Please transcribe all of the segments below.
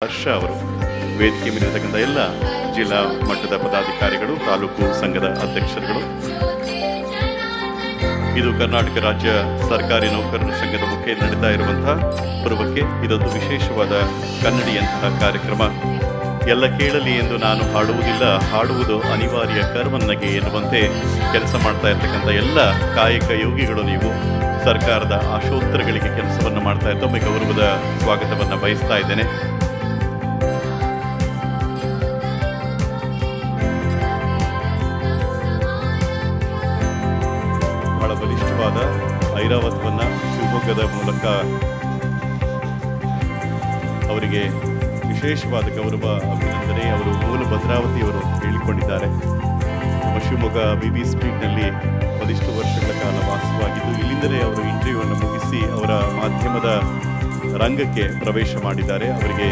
ಹರ್ಷ ಅವರು ವೇದಿಕೆ ಮೇಲಿರತಕ್ಕಂಥ ಎಲ್ಲ ಜಿಲ್ಲಾ ಮಟ್ಟದ ಪದಾಧಿಕಾರಿಗಳು, ತಾಲೂಕು ಸಂಘದ ಅಧ್ಯಕ್ಷರುಗಳು, ಇದು ಕರ್ನಾಟಕ ರಾಜ್ಯ ಸರ್ಕಾರಿ ನೌಕರರ ಸಂಘದ ಮುಖ್ಯ ನಡೀತಾ ಇರುವಂತಹ ಪೂರ್ವಕ್ಕೆ ಇದೊಂದು ವಿಶೇಷವಾದ ಕನ್ನಡಿಯಂತಹ ಕಾರ್ಯಕ್ರಮ. ಎಲ್ಲ ಕೇಳಲಿ ಎಂದು ನಾನು ಹಾಡುವುದಿಲ್ಲ, ಹಾಡುವುದು ಅನಿವಾರ್ಯ ಕರ್ಮನ್ನಗೆ ಎನ್ನುವಂತೆ ಕೆಲಸ ಮಾಡ್ತಾ ಇರ್ತಕ್ಕಂಥ ಎಲ್ಲ ಕಾಯಕ ಯೋಗಿಗಳು ನೀವು ಸರ್ಕಾರದ ಆಶೋತ್ತರಗಳಿಗೆ ಕೆಲಸವನ್ನು ಮಾಡ್ತಾ ಇದ್ದ ಗೌರವದ ಸ್ವಾಗತವನ್ನು ಬಯಸ್ತಾ ಇದ್ದೇನೆ. ಬಹಳ ಬಲಿಷ್ಠವಾದ ಐರಾವತವನ್ನು ಶಿವಮೊಗ್ಗದ ಮೂಲಕ ಅವರಿಗೆ ವಿಶೇಷವಾದ ಗೌರವ, ಅಭಿನಂದನೆ. ಅವರು ಮೂಲ ಭದ್ರಾವತಿಯವರು ಹೇಳಿಕೊಂಡಿದ್ದಾರೆ. ನಮ್ಮ ಶಿವಮೊಗ್ಗ BB ಸ್ಟ್ರೀಟ್ನಲ್ಲಿ 10 ವರ್ಷಗಳ ಕಾಲ ವಾಸವಾಗಿದ್ದು ಇಲ್ಲಿಂದಲೇ ಅವರು ಇಂಟರ್ವ್ಯೂವನ್ನು ಮುಗಿಸಿ ಅವರ ಮಾಧ್ಯಮದ ರಂಗಕ್ಕೆ ಪ್ರವೇಶ ಮಾಡಿದ್ದಾರೆ. ಅವರಿಗೆ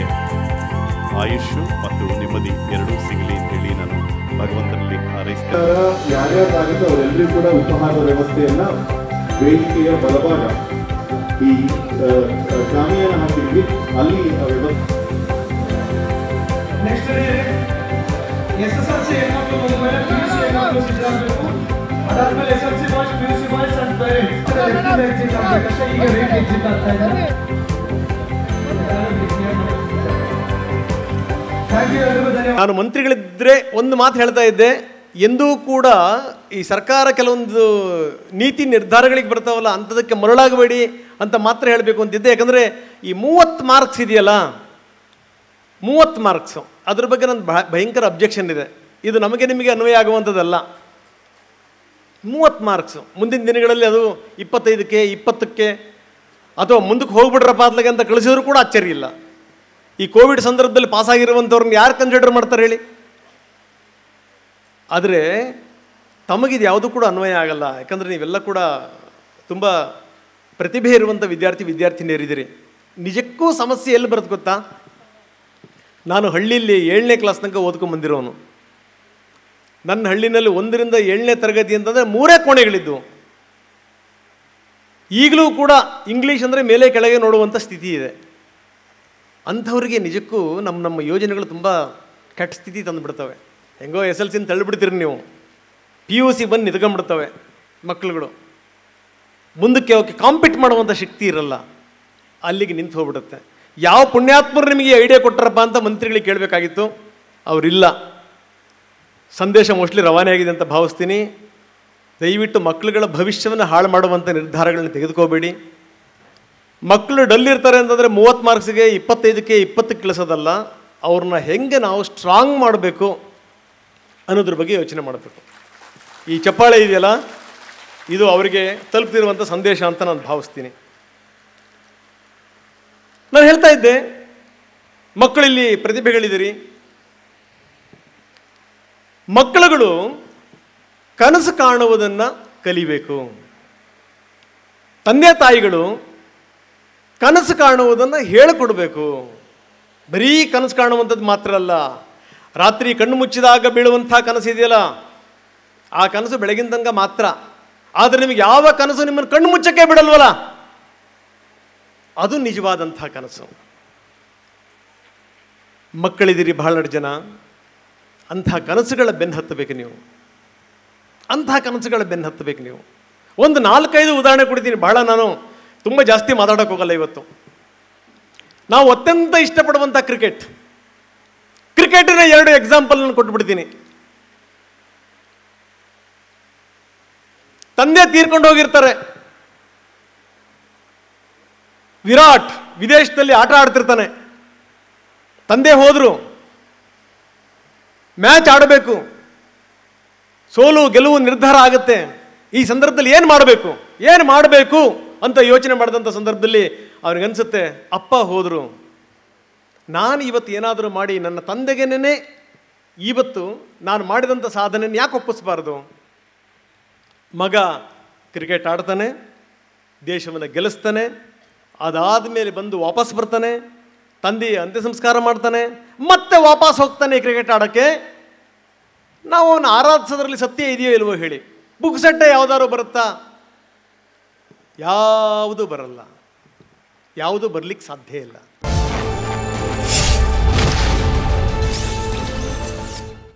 ಆಯುಷ್ ಮತ್ತು ನೆಮ್ಮದಿ ಎರಡೂ ಸಿಗಲಿ ಅಂತೇಳಿ ನಾನು ಭಗವಂತನಲ್ಲಿ ಹಾರೈಸ್ತೇನೆ. ಯಾರ್ಯಾರಾಗುತ್ತೆ ಅವರೆಲ್ಲರೂ ಕೂಡ ಉಪಹಾರದ ವ್ಯವಸ್ಥೆಯನ್ನ ವೇದಿಕೆಯ ಬಲಭಾಗ ಈ ಶಾಮಿಯಾನ ಹಾಕಿದ್ವಿ, ಅಲ್ಲಿ ವ್ಯವಸ್ಥೆ. ನೆಕ್ಸ್ಟ್ SSLC ಹೆಣ್ಮಕ್ಳು ಬಂದ್ಮೇಲೆ PUC ಹೆಣ್ಮಕ್ಳು ಸಿದ್ಧರಾಗಬೇಕು. ಅದಾದ್ಮೇಲೆ SSLC ಬಾಯ್ಸ್, PUC ಬಾಯ್ಸ್ ಅಂತ ಎಕ್ಸಿಟ್ ಆಗಬೇಕಷ್ಟೇ. ಈಗ ರೇಟ್ ಎಕ್ಸಿಟ್ ಆಗ್ತಾ ಇದ್ದಾರೆ. ನಾನು ಮಂತ್ರಿಗಳಿದ್ದರೆ ಒಂದು ಮಾತು ಹೇಳ್ತಾ ಇದ್ದೆ, ಎಂದೂ ಕೂಡ ಈ ಸರ್ಕಾರ ಕೆಲವೊಂದು ನೀತಿ ನಿರ್ಧಾರಗಳಿಗೆ ಬರ್ತಾವಲ್ಲ ಅಂಥದಕ್ಕೆ ಮರಳಾಗಬೇಡಿ ಅಂತ ಮಾತ್ರ ಹೇಳಬೇಕು ಅಂತಿದ್ದೆ. ಯಾಕಂದರೆ ಈ 30 ಮಾರ್ಕ್ಸ್ ಇದೆಯಲ್ಲ, 30 ಮಾರ್ಕ್ಸು, ಅದ್ರ ಬಗ್ಗೆ ನನ್ನ ಭಯಂಕರ ಅಬ್ಜೆಕ್ಷನ್ ಇದೆ. ಇದು ನಮಗೆ ನಿಮಗೆ ಅನ್ವಯ ಆಗುವಂಥದ್ದಲ್ಲ. 30 ಮಾರ್ಕ್ಸು ಮುಂದಿನ ದಿನಗಳಲ್ಲಿ ಅದು 25ಕ್ಕೆ 20ಕ್ಕೆ ಅಥವಾ ಮುಂದಕ್ಕೆ ಹೋಗ್ಬಿಟ್ರಪ್ಪ ಅತ್ಲಾಗೆ ಅಂತ ಕಳಿಸಿದ್ರು ಕೂಡ ಆಶ್ಚರ್ಯ ಇಲ್ಲ. ಈ ಕೋವಿಡ್ ಸಂದರ್ಭದಲ್ಲಿ ಪಾಸಾಗಿರುವಂಥವ್ರನ್ನ ಯಾರು ಕನ್ಸಿಡರ್ ಮಾಡ್ತಾರೆ ಹೇಳಿ? ಆದರೆ ತಮಗಿದು ಯಾವುದೂ ಕೂಡ ಅನ್ವಯ ಆಗಲ್ಲ. ಯಾಕಂದರೆ ನೀವೆಲ್ಲ ಕೂಡ ತುಂಬ ಪ್ರತಿಭೆ ಇರುವಂಥ ವಿದ್ಯಾರ್ಥಿನಿಯರಿದ್ದೀರಿ. ನಿಜಕ್ಕೂ ಸಮಸ್ಯೆ ಎಲ್ಲಿ ಬರುತ್ತೆ ಗೊತ್ತಾ? ನಾನು ಹಳ್ಳಿಯಲ್ಲಿ 7ನೇ ಕ್ಲಾಸ್ ತನಕ ಓದ್ಕೊಂಬಂದಿರೋನು. ನನ್ನ ಹಳ್ಳಿನಲ್ಲಿ 1ರಿಂದ 7ನೇ ತರಗತಿ ಅಂತಂದರೆ 3 ಕೋಣೆಗಳಿದ್ದವು. ಈಗಲೂ ಕೂಡ ಇಂಗ್ಲೀಷ್ ಅಂದರೆ ಮೇಲೆ ಕೆಳಗೆ ನೋಡುವಂಥ ಸ್ಥಿತಿ ಇದೆ. ಅಂಥವ್ರಿಗೆ ನಿಜಕ್ಕೂ ನಮ್ಮ ಯೋಜನೆಗಳು ತುಂಬ ಕೆಟ್ಟ ಸ್ಥಿತಿ ತಂದುಬಿಡ್ತವೆ. ಹೆಂಗೋ SSLC ತಳ್ಳಿಬಿಡ್ತೀರಿ ನೀವು, PUC ಬಂದು ನಿಂತ್ಕೊಂಡ್ಬಿಡ್ತವೆ ಮಕ್ಕಳುಗಳು. ಮುಂದಕ್ಕೆ ಅವಕ್ಕೆ ಕಾಂಪೀಟ್ ಮಾಡುವಂಥ ಶಕ್ತಿ ಇರಲ್ಲ, ಅಲ್ಲಿಗೆ ನಿಂತು ಹೋಗ್ಬಿಡುತ್ತೆ. ಯಾವ ಪುಣ್ಯಾತ್ಮರು ನಿಮಗೆ ಐಡಿಯಾ ಕೊಟ್ಟರಪ್ಪ ಅಂತ ಮಂತ್ರಿಗಳಿಗೆ ಕೇಳಬೇಕಾಗಿತ್ತು, ಅವರಿಲ್ಲ. ಸಂದೇಶ ಮೋಸ್ಟ್ಲಿ ರವಾನೆ ಆಗಿದೆ ಅಂತ ಭಾವಿಸ್ತೀನಿ. ದಯವಿಟ್ಟು ಮಕ್ಕಳುಗಳ ಭವಿಷ್ಯವನ್ನು ಹಾಳು ಮಾಡುವಂಥ ನಿರ್ಧಾರಗಳನ್ನ ತೆಗೆದುಕೋಬೇಡಿ. ಮಕ್ಕಳು ಡಲ್ಲಿರ್ತಾರೆ ಅಂತಂದರೆ 30 ಮಾರ್ಕ್ಸಿಗೆ 25ಕ್ಕೆ 20ಕ್ಕೆ ಕಳಿಸೋದಲ್ಲ, ಅವ್ರನ್ನ ಹೆಂಗೆ ನಾವು ಸ್ಟ್ರಾಂಗ್ ಮಾಡಬೇಕು ಅನ್ನೋದ್ರ ಬಗ್ಗೆ ಯೋಚನೆ ಮಾಡಬೇಕು. ಈ ಚಪ್ಪಾಳೆ ಇದೆಯಲ್ಲ, ಇದು ಅವರಿಗೆ ತಲುಪ್ತಿರುವಂಥ ಸಂದೇಶ ಅಂತ ನಾನು ಭಾವಿಸ್ತೀನಿ. ನಾನು ಹೇಳ್ತಾ ಇದ್ದೆ, ಮಕ್ಕಳಲ್ಲಿ ಪ್ರತಿಭೆಗಳಿದ್ದೀರಿ. ಮಕ್ಕಳುಗಳು ಕನಸು ಕಾಣುವುದನ್ನು ಕಲಿಬೇಕು. ತಂದೆ ತಾಯಿಗಳು ಕನಸು ಕಾಣುವುದನ್ನು ಹೇಳಿಕೊಡ್ಬೇಕು. ಬರೀ ಕನಸು ಕಾಣುವಂಥದ್ದು ಮಾತ್ರ ಅಲ್ಲ, ರಾತ್ರಿ ಕಣ್ಣು ಮುಚ್ಚಿದಾಗ ಬೀಳುವಂಥ ಕನಸು ಇದೆಯಲ್ಲ, ಆ ಕನಸು ಬೆಳಗಿನ ತನಕ ಮಾತ್ರ. ಆದರೆ ನಿಮಗೆ ಯಾವ ಕನಸು ನಿಮ್ಮನ್ನು ಕಣ್ಣು ಮುಚ್ಚಕ್ಕೆ ಬಿಡಲ್ವಲ್ಲ, ಅದು ನಿಜವಾದಂಥ ಕನಸು. ಮಕ್ಕಳಿದ್ದೀರಿ ಬಹಳಷ್ಟು ಜನ, ಅಂಥ ಕನಸುಗಳ ಬೆನ್ನು ಹತ್ತಬೇಕು ನೀವು. ಒಂದು 4-5 ಉದಾಹರಣೆ ಕೊಡ್ತೀನಿ. ಬಹಳ ನಾನು ತುಂಬ ಜಾಸ್ತಿ ಮಾತಾಡೋಕೆ ಹೋಗಲ್ಲ ಇವತ್ತು. ನಾವು ಅತ್ಯಂತ ಇಷ್ಟಪಡುವಂಥ ಕ್ರಿಕೆಟಿನ 2 ಎಕ್ಸಾಂಪಲ್ ನಾನು ಕೊಟ್ಬಿಡ್ತೀನಿ. ತಂದೆ ತೀರ್ಕೊಂಡು ಹೋಗಿರ್ತಾರೆ. ವಿರಾಟ್ ವಿದೇಶದಲ್ಲಿ ಆಟ ಆಡ್ತಿರ್ತಾನೆ. ತಂದೆ ಹೋದರು, ಮ್ಯಾಚ್ ಆಡಬೇಕು, ಸೋಲು ಗೆಲುವು ನಿರ್ಧಾರ ಆಗುತ್ತೆ. ಈ ಸಂದರ್ಭದಲ್ಲಿ ಏನು ಮಾಡಬೇಕು ಅಂತ ಯೋಚನೆ ಮಾಡಿದಂಥ ಸಂದರ್ಭದಲ್ಲಿ ಅವ್ರಿಗನ್ಸುತ್ತೆ, ಅಪ್ಪ ಹೋದರು, ನಾನು ಇವತ್ತು ಏನಾದರೂ ಮಾಡಿ ನನ್ನ ತಂದೆಗೇನೆ ಇವತ್ತು ನಾನು ಮಾಡಿದಂಥ ಸಾಧನೆಯನ್ನು ಯಾಕೆ ಒಪ್ಪಿಸಬಾರ್ದು? ಮಗ ಕ್ರಿಕೆಟ್ ಆಡ್ತಾನೆ, ದೇಶವನ್ನು ಗೆಲ್ಲಿಸ್ತಾನೆ, ಅದಾದ ಮೇಲೆ ಬಂದು ವಾಪಸ್ ಬರ್ತಾನೆ, ತಂದೆಯ ಅಂತ್ಯ ಸಂಸ್ಕಾರ ಮಾಡ್ತಾನೆ, ಮತ್ತೆ ವಾಪಸ್ ಹೋಗ್ತಾನೆ ಕ್ರಿಕೆಟ್ ಆಡೋಕ್ಕೆ. ನಾವು ಅವನು ಆರಾಧಿಸೋದ್ರಲ್ಲಿ ಸತ್ಯ ಇದೆಯೋ ಇಲ್ವೋ ಹೇಳಿ? ಬುಕ್ ಸೆಟ್ಟೆ ಯಾವುದಾದ್ರು ಬರುತ್ತಾ? ಯಾವುದೂ ಬರಲ್ಲ, ಯಾವುದೂ ಬರಲಿಕ್ಕೆ ಸಾಧ್ಯ ಇಲ್ಲ.